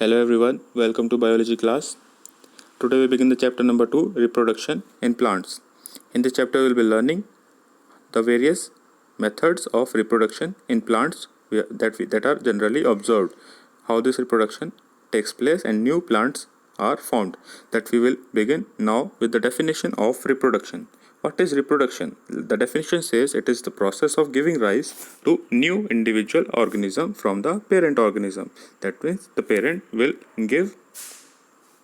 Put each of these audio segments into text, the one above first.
Hello everyone, welcome to biology class. Today we begin the chapter number 2, reproduction in plants. In this chapter we will be learning the various methods of reproduction in plants that are generally observed, how this reproduction takes place and new plants are formed. That we will begin now with the definition of reproduction. What is reproduction? The definition says it is the process of giving rise to new individual organism from the parent organism. That means the parent will give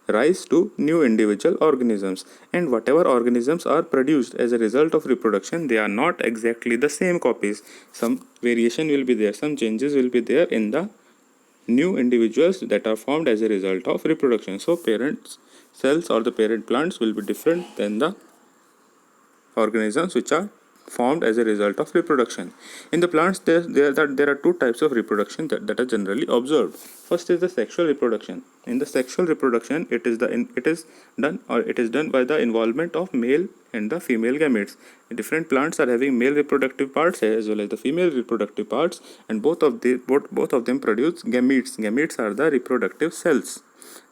rise to new individual organisms, and whatever organisms are produced as a result of reproduction, they are not exactly the same copies. Some variation will be there, some changes will be there in the new individuals that are formed as a result of reproduction. So parent cells or the parent plants will be different than the organisms which are formed as a result of reproduction. In the plants, there are two types of reproduction that are generally observed. First is the sexual reproduction. In the sexual reproduction, it is done by the involvement of male and the female gametes. Different plants are having male reproductive parts as well as the female reproductive parts, and both of them produce gametes. Gametes are the reproductive cells.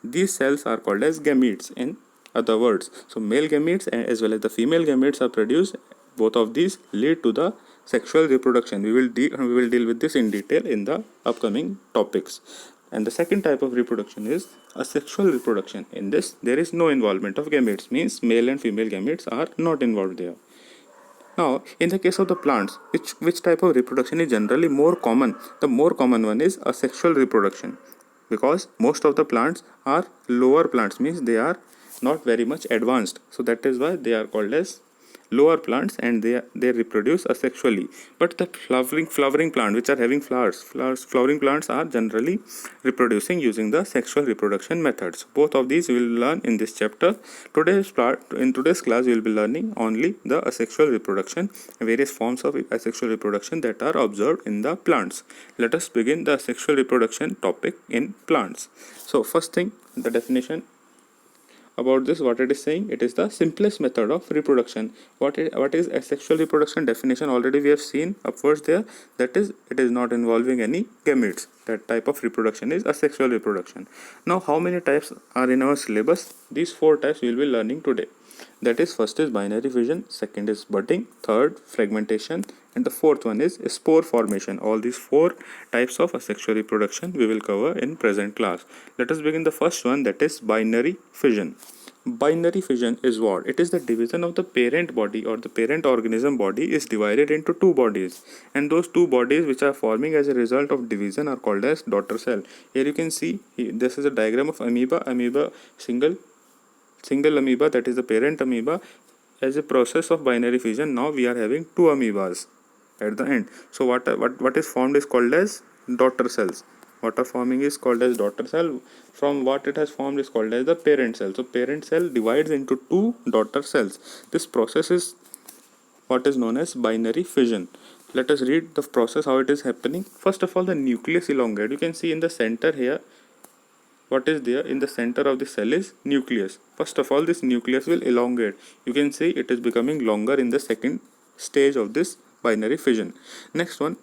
These cells are called as gametes in other words. So male gametes as well as the female gametes are produced. Both of these lead to the sexual reproduction. We will deal with this in detail in the upcoming topics. And the second type of reproduction is asexual reproduction. In this, there is no involvement of gametes, means male and female gametes are not involved there. Now, in the case of the plants, which type of reproduction is generally more common? The more common one is asexual reproduction, because most of the plants are lower plants, means they are not very much advanced. So that is why they are called as lower plants, and they reproduce asexually. But the flowering plant which are having flowering plants are generally reproducing using the sexual reproduction methods. Both of these we will learn in this chapter. In today's class we will be learning only the asexual reproduction, various forms of asexual reproduction that are observed in the plants. Let us begin the asexual reproduction topic in plants. So first thing, the definition about this, what it is saying, it is the simplest method of reproduction. What is asexual reproduction definition? Already we have seen upwards there, that is, it is not involving any gametes. That type of reproduction is asexual reproduction. Now how many types are in our syllabus? These 4 types we will be learning today. That is, first is binary fission, second is budding, third fragmentation, and the fourth one is spore formation. All these 4 types of asexual reproduction we will cover in present class. Let us begin the first one, that is binary fission. Binary fission is what? It is the division of the parent body or the parent organism body is divided into 2 bodies, and those 2 bodies which are forming as a result of division are called as daughter cell. Here you can see, this is a diagram of amoeba, single amoeba, that is the parent amoeba. As a process of binary fission, now we are having 2 amoebas at the end. So what is formed is called as daughter cells. What are forming is called as daughter cell. From what it has formed is called as the parent cell. So parent cell divides into 2 daughter cells. This process is what is known as binary fission. Let us read the process, how it is happening. First of all, the nucleus elongate. You can see in the center here, what is there in the center of the cell is nucleus. First of all, this nucleus will elongate. You can see it is becoming longer in the second stage of this binary fission. Next one,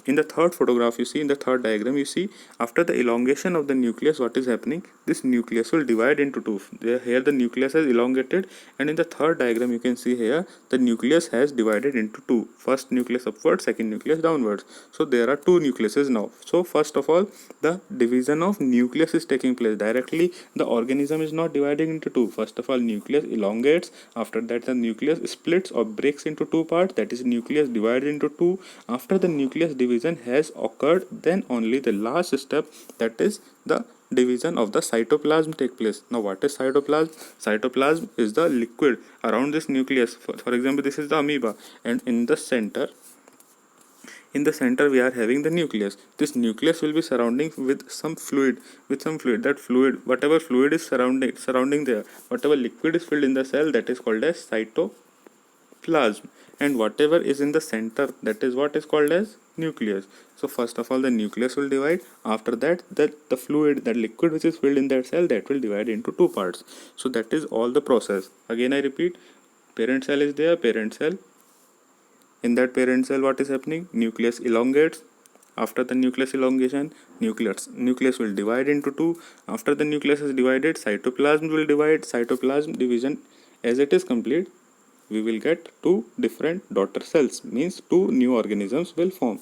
in the third photograph, you see, in the third diagram, you see, after the elongation of the nucleus, what is happening? This nucleus will divide into 2. Here the nucleus is elongated, and in the third diagram you can see here the nucleus has divided into 2. First nucleus upwards, second nucleus downwards. So there are 2 nucleuses now. So first of all, the division of nucleus is taking place. Directly the organism is not dividing into 2. First of all, nucleus elongates. After that, the nucleus splits or breaks into 2 parts, that is, nucleus divided into 2. After the nucleus division has occurred, then only the last step, that is the division of the cytoplasm, take place. Now what is cytoplasm? Cytoplasm is the liquid around this nucleus. For example, this is the amoeba, and in the center we are having the nucleus. This nucleus will be surrounding with some fluid. That fluid, whatever fluid is surrounding there, whatever liquid is filled in the cell, that is called as cytoplasm. And whatever is in the center, that is what is called as nucleus. So first of all, the nucleus will divide. After that, the fluid, that liquid which is filled in that cell, that will divide into 2 parts. So that is all the process. Again I repeat, parent cell is there, parent cell. In that parent cell, what is happening? Nucleus elongates. After the nucleus elongation, nucleus will divide into two. After the nucleus is divided, cytoplasm will divide. Cytoplasm division, as it is complete, we will get two different daughter cells, means two new organisms will form.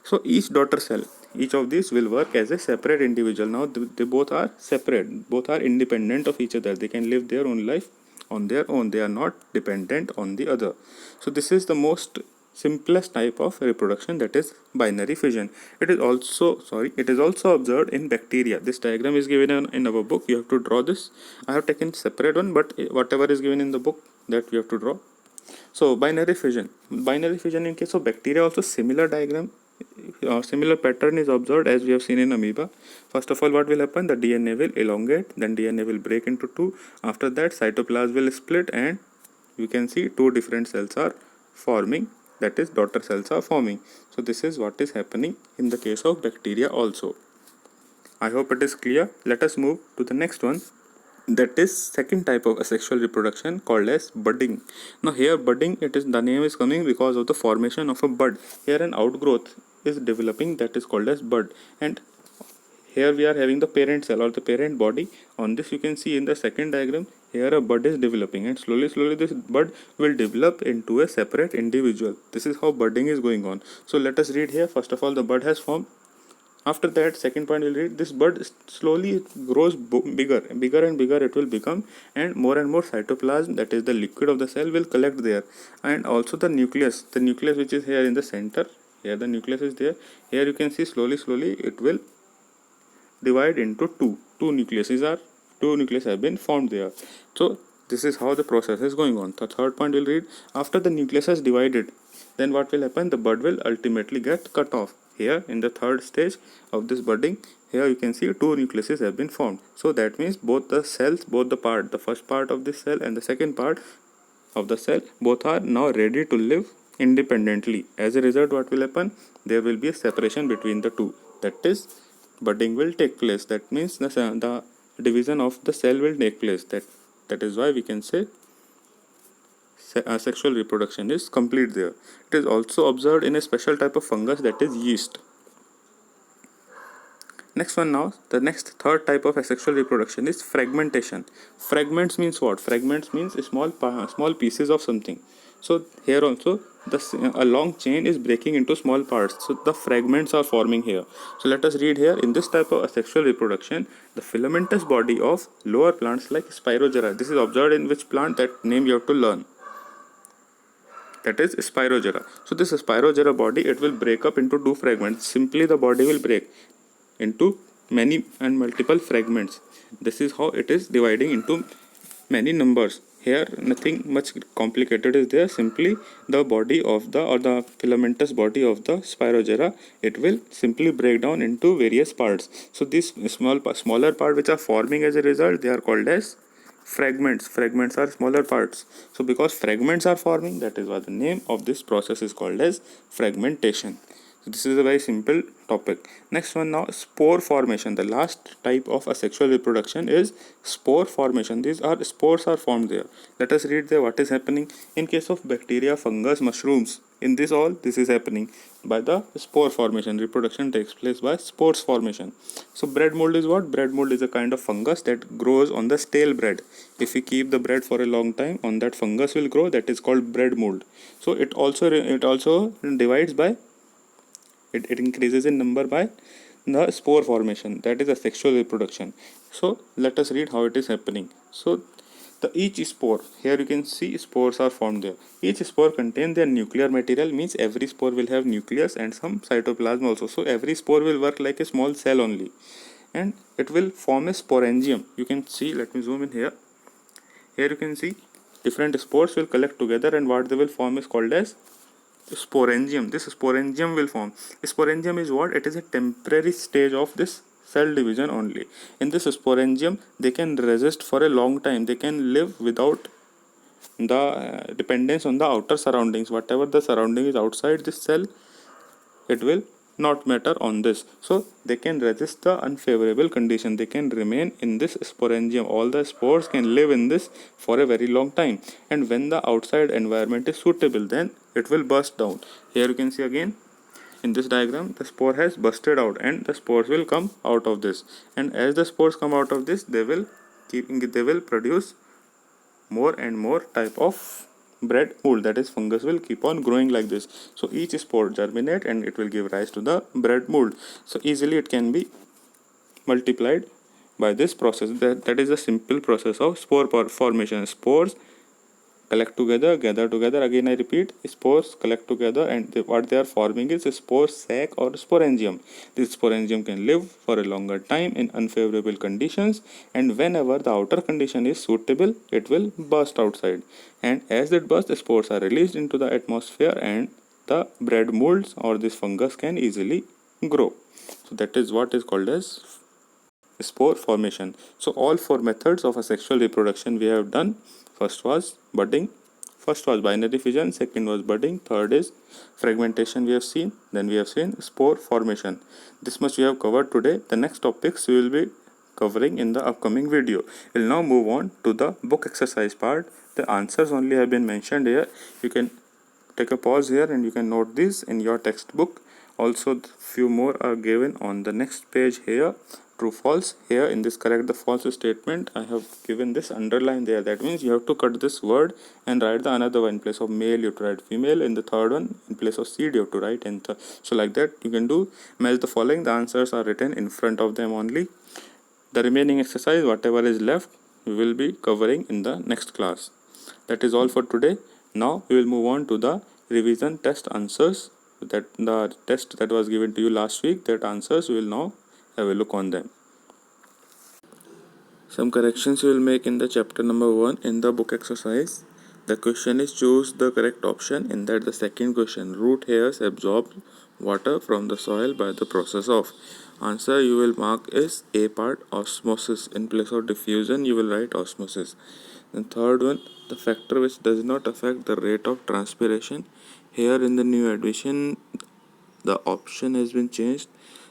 So each daughter cell, each of these will work as a separate individual. Now they both are separate, both are independent of each other. They can live their own life on their own. They are not dependent on the other. So this is the most simplest type of reproduction, that is binary fission. It is also observed in bacteria. This diagram is given in our book. You have to draw this. I have taken separate one, but whatever is given in the book, that we have to draw. So binary fission in case of bacteria also similar diagram, similar pattern is observed as we have seen in amoeba. First of all, what will happen? The DNA will elongate, then DNA will break into two. After that, cytoplasm will split, and you can see two different cells are forming, that is daughter cells are forming. So this is what is happening in the case of bacteria also. I hope it is clear. Let us move to the next one, that is second type of asexual reproduction called as budding. Now here budding, it is, the name is coming because of the formation of a bud. Here an outgrowth is developing, that is called as bud, and here we are having the parent cell or the parent body. On this you can see in the second diagram, here a bud is developing, and slowly this bud will develop into a separate individual. This is how budding is going on. So let us read here. First of all, the bud has formed. After that, second point we'll read, this bud slowly grows bigger and bigger it will become, and more cytoplasm, that is the liquid of the cell, will collect there. And also the nucleus which is here in the center, here the nucleus is there. Here you can see slowly it will divide into two nucleus have been formed there. So this is how the process is going on. The third point we'll read, after the nucleus has divided, then what will happen? The bud will ultimately get cut off. Here in the third stage of this budding, here you can see two nucleuses have been formed. So that means both the cells, the first part of this cell and the second part of the cell, both are now ready to live independently. As a result, what will happen? There will be a separation between the two, that is budding will take place. That means the division of the cell will take place. That is why we can say sexual reproduction is complete there. It is also observed in a special type of fungus, that is yeast. Next one, now the next third type of asexual reproduction is fragmentation. Fragments means what? Fragments means small pieces of something. So here also a long chain is breaking into small parts. So the fragments are forming here. So let us read here. In this type of asexual reproduction, the filamentous body of lower plants like Spirogyra. This is observed in which plant? That name you have to learn. That is Spirogyra. So this Spirogyra body, it will break up into two fragments. Simply the body will break into many and multiple fragments. This is how it is dividing into many numbers. Here nothing much complicated is there. Simply the body of the filamentous body of the Spirogyra, it will simply break down into various parts. So these smaller part which are forming as a result, they are called as fragments. Fragments are smaller parts. So because fragments are forming, that is why the name of this process is called as fragmentation. So this is a very simple topic. Next one, now spore formation. The last type of asexual reproduction is spore formation. These are spores are formed there. Let us read there what is happening in case of bacteria, fungus, mushrooms. In this is happening by the spore formation. Reproduction takes place by spores formation. So bread mold is what? Bread mold is a kind of fungus that grows on the stale bread. If we keep the bread for a long time, on that fungus will grow. That is called bread mold. So it also divides by it increases in number by the spore formation. That is asexual reproduction. So let us read how it is happening. So each spore, here you can see spores are formed there. Each spore contains their nuclear material, means every spore will have nucleus and some cytoplasm also. So every spore will work like a small cell only, and it will form a sporangium. You can see, let me zoom in here. Here you can see different spores will collect together, and what they will form is called as sporangium. This sporangium will form. Sporangium is what? It is a temporary stage of this cell division only. In this sporangium, they can resist for a long time. They can live without the dependence on the outer surroundings. Whatever the surrounding is outside this cell, it will not matter on this. So they can resist the unfavorable condition. They can remain in this sporangium. All the spores can live in this for a very long time, and when the outside environment is suitable, then it will burst down. Here you can see again, in this diagram, the spore has busted out and the spores will come out of this, and as the spores come out of this, they will produce more and more type of bread mold, that is fungus will keep on growing like this. So each spore germinate and it will give rise to the bread mold. So easily it can be multiplied by this process. That is a simple process of spore formation. Spores collect together, gather together. Again I repeat, spores collect together and what they are forming is a spore sac or sporangium. This sporangium can live for a longer time in unfavorable conditions, and whenever the outer condition is suitable, it will burst outside, and as it bursts, the spores are released into the atmosphere and the bread molds or this fungus can easily grow. So that is what is called as spore formation. So all four methods of a sexual reproduction we have done. First was budding, first was binary fission, second was budding, third is fragmentation we have seen, then we have seen spore formation. This much we have covered today. The next topics we will be covering in the upcoming video. We will now move on to the book exercise part. The answers only have been mentioned here. You can take a pause here and you can note this in your textbook. Also few more are given on the next page here. True false, here in this correct the false statement, I have given this underline there. That means you have to cut this word and write the another one. In place of male you have to write female, in the third one in place of seed you have to write enter. So like that you can do. Match the following, the answers are written in front of them only. The remaining exercise, whatever is left, we will be covering in the next class. That is all for today. Now we will move on to the revision test answers. That the test that was given to you last week, that answers we will now have a look on them. Some corrections we will make in the chapter number 1 in the book exercise. The question is choose the correct option. In that the second question, root hairs absorb water from the soil by the process of. Answer you will mark is A part, osmosis. In place of diffusion you will write osmosis. The third one, the factor which does not affect the rate of transpiration. Here in the new addition the option has been changed.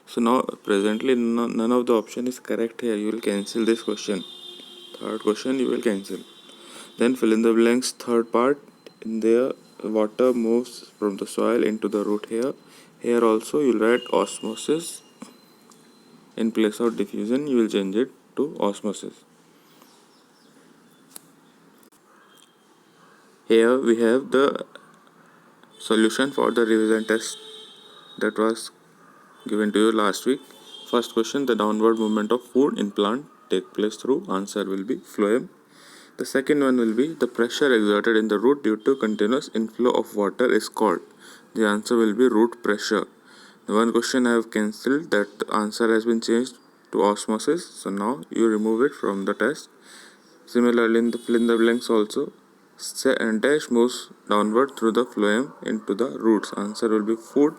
So now presently none of the option is correct here. You will cancel this question. Third question you will cancel. Then fill in the blanks. Third part, in there water moves from the soil into the root hair. Here also you will write osmosis. In place of diffusion you will change it to osmosis. Here we have the solution for the revision test that was given to you last week. First question, the downward movement of food in plant take place through. Answer will be phloem. The second one will be the pressure exerted in the root due to continuous inflow of water is called. The answer will be root pressure. The one question I have cancelled, that the answer has been changed to osmosis. So now you remove it from the test. Similarly in the fill in the blanks also, dash moves downward through the phloem into the roots. Answer will be food.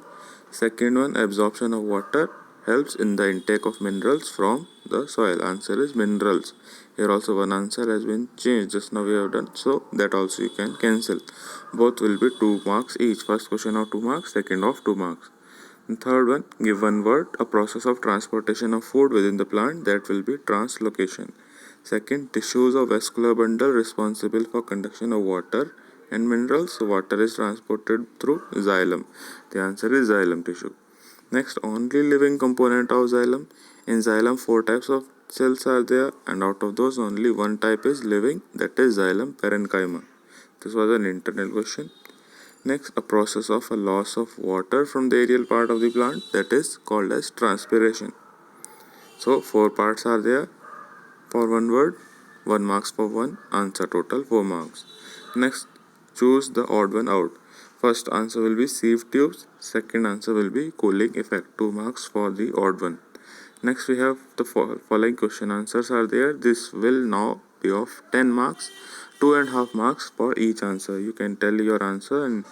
Second one, absorption of water helps in the intake of minerals from the soil. Answer is minerals. Here also one answer has been changed. Just now we have done. So that also you can cancel. Both will be 2 marks each. First question of 2 marks, second of 2 marks. And third one, give one word, a process of transportation of food within the plant, that will be translocation. Second, tissues of vascular bundle responsible for conduction of water and minerals. So water is transported through xylem. The answer is xylem tissue. Next, only living component of xylem. In xylem 4 types of cells are there, and out of those only one type is living, that is xylem parenchyma. This was an internal question. Next, a process of a loss of water from the aerial part of the plant, that is called as transpiration. So 4 parts are there for one word, 1 marks for one, answer total 4 marks. Next, choose the odd one out. First answer will be sieve tubes, second answer will be cooling effect, 2 marks for the odd one. Next we have the following question answers are there. This will now be of 10 marks, 2.5 marks for each answer. You can tell your answer and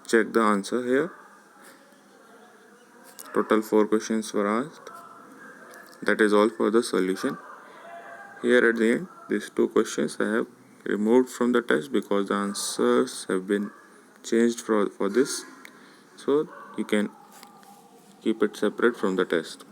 check the answer here. Total 4 questions were asked. That is all for the solution. Here at the end, these 2 questions I have removed from the test because the answers have been changed for this. So you can keep it separate from the test.